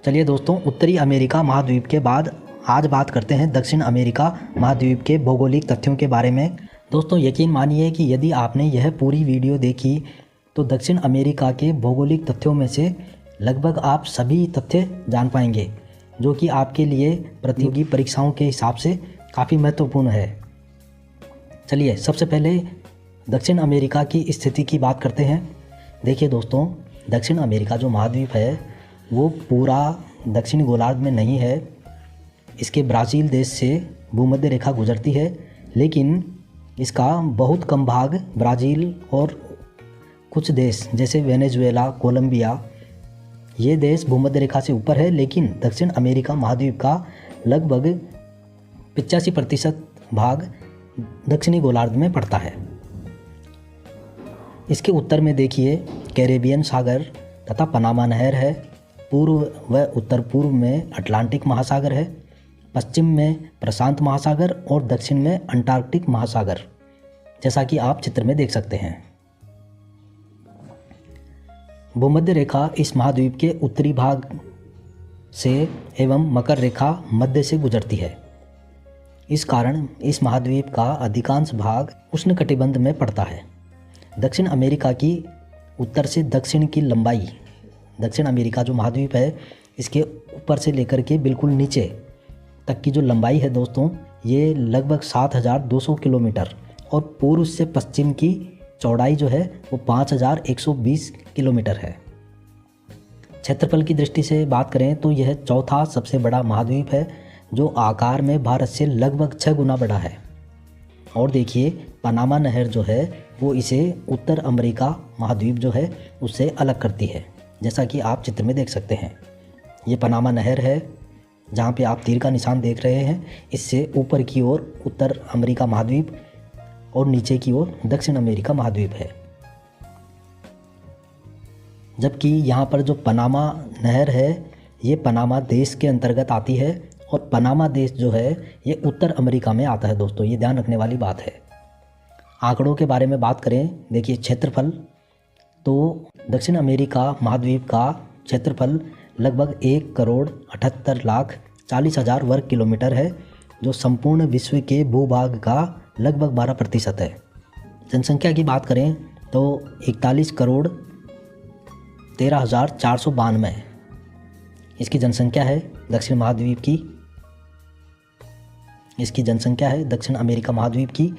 चलिए दोस्तों, उत्तरी अमेरिका महाद्वीप के बाद आज बात करते हैं दक्षिण अमेरिका महाद्वीप के भौगोलिक तथ्यों के बारे में। दोस्तों यकीन मानिए कि यदि आपने यह पूरी वीडियो देखी तो दक्षिण अमेरिका के भौगोलिक तथ्यों में से लगभग आप सभी तथ्य जान पाएंगे, जो कि आपके लिए प्रतियोगी परीक्षाओं के हिसाब से काफ़ी महत्वपूर्ण है। चलिए सबसे पहले दक्षिण अमेरिका की स्थिति की बात करते हैं। देखिए दोस्तों, दक्षिण अमेरिका जो महाद्वीप है वो पूरा दक्षिणी गोलार्ध में नहीं है। इसके ब्राज़ील देश से भूमध्य रेखा गुजरती है, लेकिन इसका बहुत कम भाग ब्राज़ील और कुछ देश जैसे वेनेजुएला, कोलंबिया, ये देश भूमध्य रेखा से ऊपर है। लेकिन दक्षिण अमेरिका महाद्वीप का लगभग 85% भाग दक्षिणी गोलार्ध में पड़ता है। इसके उत्तर में देखिए कैरेबियन सागर तथा पनामा नहर है, पूर्व व उत्तर पूर्व में अटलांटिक महासागर है, पश्चिम में प्रशांत महासागर और दक्षिण में अंटार्कटिक महासागर, जैसा कि आप चित्र में देख सकते हैं। भूमध्य रेखा इस महाद्वीप के उत्तरी भाग से एवं मकर रेखा मध्य से गुजरती है। इस कारण इस महाद्वीप का अधिकांश भाग उष्णकटिबंध में पड़ता है। दक्षिण अमेरिका की उत्तर से दक्षिण की लंबाई, दक्षिण अमेरिका जो महाद्वीप है इसके ऊपर से लेकर के बिल्कुल नीचे तक की जो लंबाई है दोस्तों, ये लगभग 7,200 किलोमीटर और पूर्व से पश्चिम की चौड़ाई जो है वो 5,120 किलोमीटर है। क्षेत्रफल की दृष्टि से बात करें तो यह चौथा सबसे बड़ा महाद्वीप है, जो आकार में भारत से लगभग 6 गुना बड़ा है। और देखिए पनामा नहर जो है वो इसे उत्तर अमेरिका महाद्वीप जो है उससे अलग करती है, जैसा कि आप चित्र में देख सकते हैं। ये पनामा नहर है जहाँ पे आप तीर का निशान देख रहे हैं। इससे ऊपर की ओर उत्तर अमेरिका महाद्वीप और नीचे की ओर दक्षिण अमेरिका महाद्वीप है। जबकि यहाँ पर जो पनामा नहर है ये पनामा देश के अंतर्गत आती है और पनामा देश जो है ये उत्तर अमेरिका में आता है। दोस्तों ये ध्यान रखने वाली बात है। आंकड़ों के बारे में बात करें, देखिए क्षेत्रफल, तो दक्षिण अमेरिका महाद्वीप का क्षेत्रफल लगभग 1,78,40,000 वर्ग किलोमीटर है, जो संपूर्ण विश्व के भूभाग का लगभग 12% है। जनसंख्या की बात करें तो 41,13,492 इसकी जनसंख्या है दक्षिण महाद्वीप की। इसकी जनसंख्या है दक्षिण अमेरिका महाद्वीप की,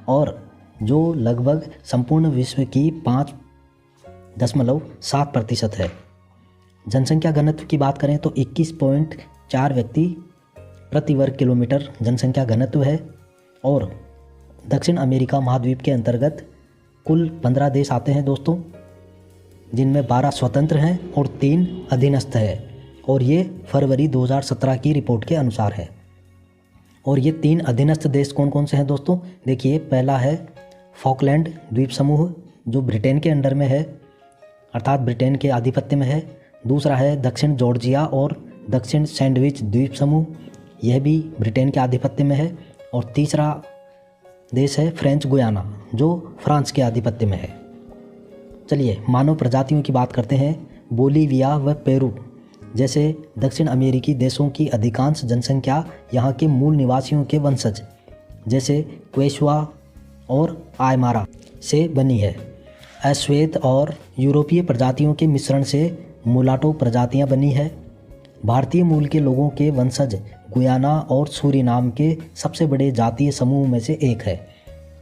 और जो लगभग संपूर्ण विश्व की 5.7% है। जनसंख्या घनत्व की बात करें तो 21.4 व्यक्ति प्रति वर्ग किलोमीटर जनसंख्या घनत्व है। और दक्षिण अमेरिका महाद्वीप के अंतर्गत कुल 15 देश आते हैं दोस्तों, जिनमें 12 स्वतंत्र हैं और 3 अधीनस्थ हैं, और ये फरवरी 2017 की रिपोर्ट के अनुसार है। और ये 3 अधीनस्थ देश कौन कौन से हैं दोस्तों? देखिए पहला है फॉकलैंड द्वीप समूह, जो ब्रिटेन के अंडर में है, अर्थात ब्रिटेन के आधिपत्य में है। दूसरा है दक्षिण जॉर्जिया और दक्षिण सैंडविच द्वीप समूह, यह भी ब्रिटेन के आधिपत्य में है। और तीसरा देश है फ्रेंच गुयाना, जो फ्रांस के आधिपत्य में है। चलिए मानव प्रजातियों की बात करते हैं। बोलीविया व पेरू जैसे दक्षिण अमेरिकी देशों की अधिकांश जनसंख्या यहाँ के मूल निवासियों के वंशज जैसे क्वेशुआ और आयमारा से बनी है। अश्वेत और यूरोपीय प्रजातियों के मिश्रण से मुलाटो प्रजातियाँ बनी है। भारतीय मूल के लोगों के वंशज गुयाना और सूरीनाम के सबसे बड़े जातीय समूह में से एक है।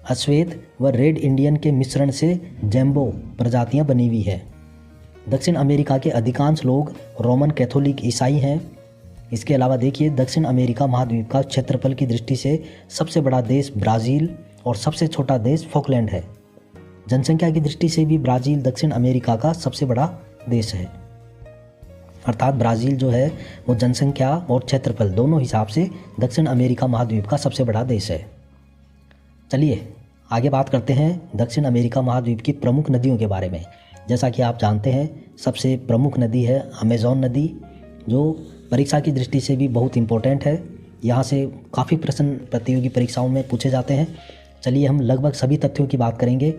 अश्वेत व रेड इंडियन के मिश्रण से जैम्बो प्रजातियाँ बनी हुई है। दक्षिण अमेरिका के अधिकांश लोग रोमन कैथोलिक ईसाई हैं। इसके अलावा देखिए दक्षिण अमेरिका महाद्वीप का क्षेत्रफल की दृष्टि से सबसे बड़ा देश ब्राज़ील और सबसे छोटा देश फॉकलैंड है। जनसंख्या की दृष्टि से भी ब्राज़ील दक्षिण अमेरिका का सबसे बड़ा देश है, अर्थात ब्राज़ील जो है वो जनसंख्या और क्षेत्रफल दोनों हिसाब से दक्षिण अमेरिका महाद्वीप का सबसे बड़ा देश है। चलिए आगे बात करते हैं दक्षिण अमेरिका महाद्वीप की प्रमुख नदियों के बारे में। जैसा कि आप जानते हैं सबसे प्रमुख नदी है अमेज़न नदी, जो परीक्षा की दृष्टि से भी बहुत इम्पोर्टेंट है। यहाँ से काफ़ी प्रश्न प्रतियोगी परीक्षाओं में पूछे जाते हैं। चलिए हम लगभग सभी तथ्यों की बात करेंगे।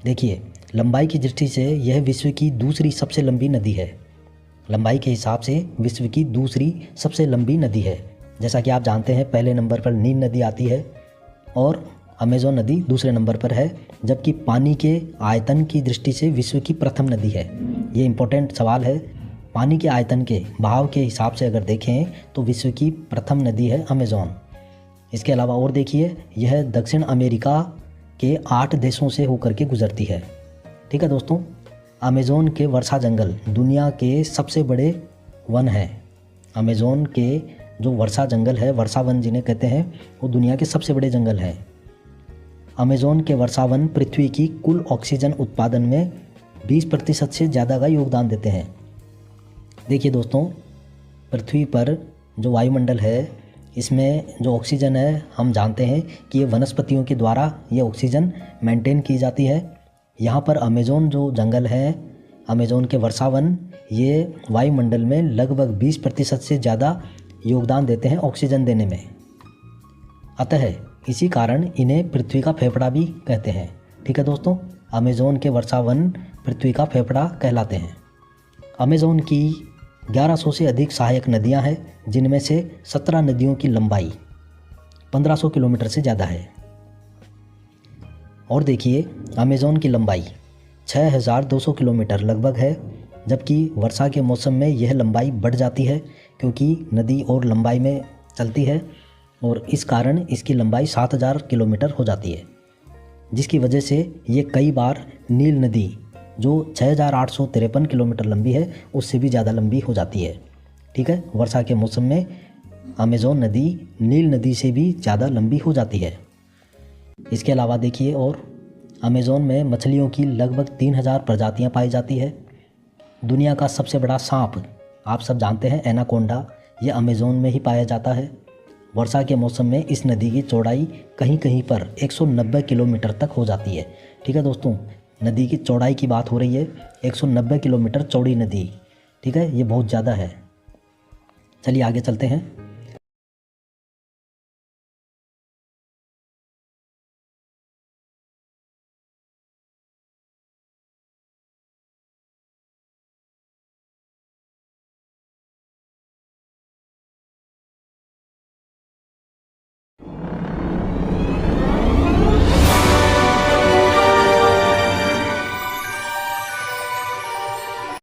देखिए लंबाई की दृष्टि से यह विश्व की दूसरी सबसे लंबी नदी है। लंबाई के हिसाब से विश्व की दूसरी सबसे लंबी नदी है। जैसा कि आप जानते हैं पहले नंबर पर नील नदी आती है और अमेज़न नदी दूसरे नंबर पर है, जबकि पानी के आयतन की दृष्टि से विश्व की प्रथम नदी है। ये इम्पोर्टेंट सवाल है। पानी के आयतन के बहाव के हिसाब से अगर देखें तो विश्व की प्रथम नदी है अमेज़न। इसके अलावा और देखिए, यह दक्षिण अमेरिका के 8 देशों से होकर के गुजरती है। ठीक है दोस्तों, अमेज़न के वर्षा जंगल दुनिया के सबसे बड़े वन हैं। अमेज़न के जो वर्षा जंगल है, वर्षा वन जिन्हें कहते हैं, वो दुनिया के सबसे बड़े जंगल हैं। अमेज़न के वर्षा वन पृथ्वी की कुल ऑक्सीजन उत्पादन में 20% से ज़्यादा का योगदान देते हैं। देखिए दोस्तों, पृथ्वी पर जो वायुमंडल है, इसमें जो ऑक्सीजन है, हम जानते हैं कि ये वनस्पतियों के द्वारा ये ऑक्सीजन मेंटेन की जाती है। यहाँ पर अमेज़न जो जंगल है, अमेज़न के वर्षा वन, ये वायुमंडल में लगभग 20% से ज़्यादा योगदान देते हैं ऑक्सीजन देने में। अतः इसी कारण इन्हें पृथ्वी का फेफड़ा भी कहते हैं। ठीक है दोस्तों, अमेज़न के वर्षा वन पृथ्वी का फेफड़ा कहलाते हैं। अमेज़न की 1100 से अधिक सहायक नदियां हैं, जिनमें से 17 नदियों की लंबाई 1500 किलोमीटर से ज़्यादा है। और देखिए, अमेज़न की लंबाई 6200 किलोमीटर लगभग है, जबकि वर्षा के मौसम में यह लंबाई बढ़ जाती है क्योंकि नदी और लंबाई में चलती है और इस कारण इसकी लंबाई 7000 किलोमीटर हो जाती है, जिसकी वजह से ये कई बार नील नदी जो 6853 किलोमीटर लंबी है उससे भी ज़्यादा लंबी हो जाती है। ठीक है, वर्षा के मौसम में अमेज़न नदी नील नदी से भी ज़्यादा लंबी हो जाती है। इसके अलावा देखिए, और अमेज़न में मछलियों की लगभग 3000 प्रजातियां पाई जाती है। दुनिया का सबसे बड़ा सांप आप सब जानते हैं एनाकोंडा, ये अमेज़न में ही पाया जाता है। वर्षा के मौसम में इस नदी की चौड़ाई कहीं कहीं पर 190 किलोमीटर तक हो जाती है। ठीक है दोस्तों, नदी की चौड़ाई की बात हो रही है, 190 किलोमीटर चौड़ी नदी। ठीक है, ये बहुत ज़्यादा है। चलिए आगे चलते हैं।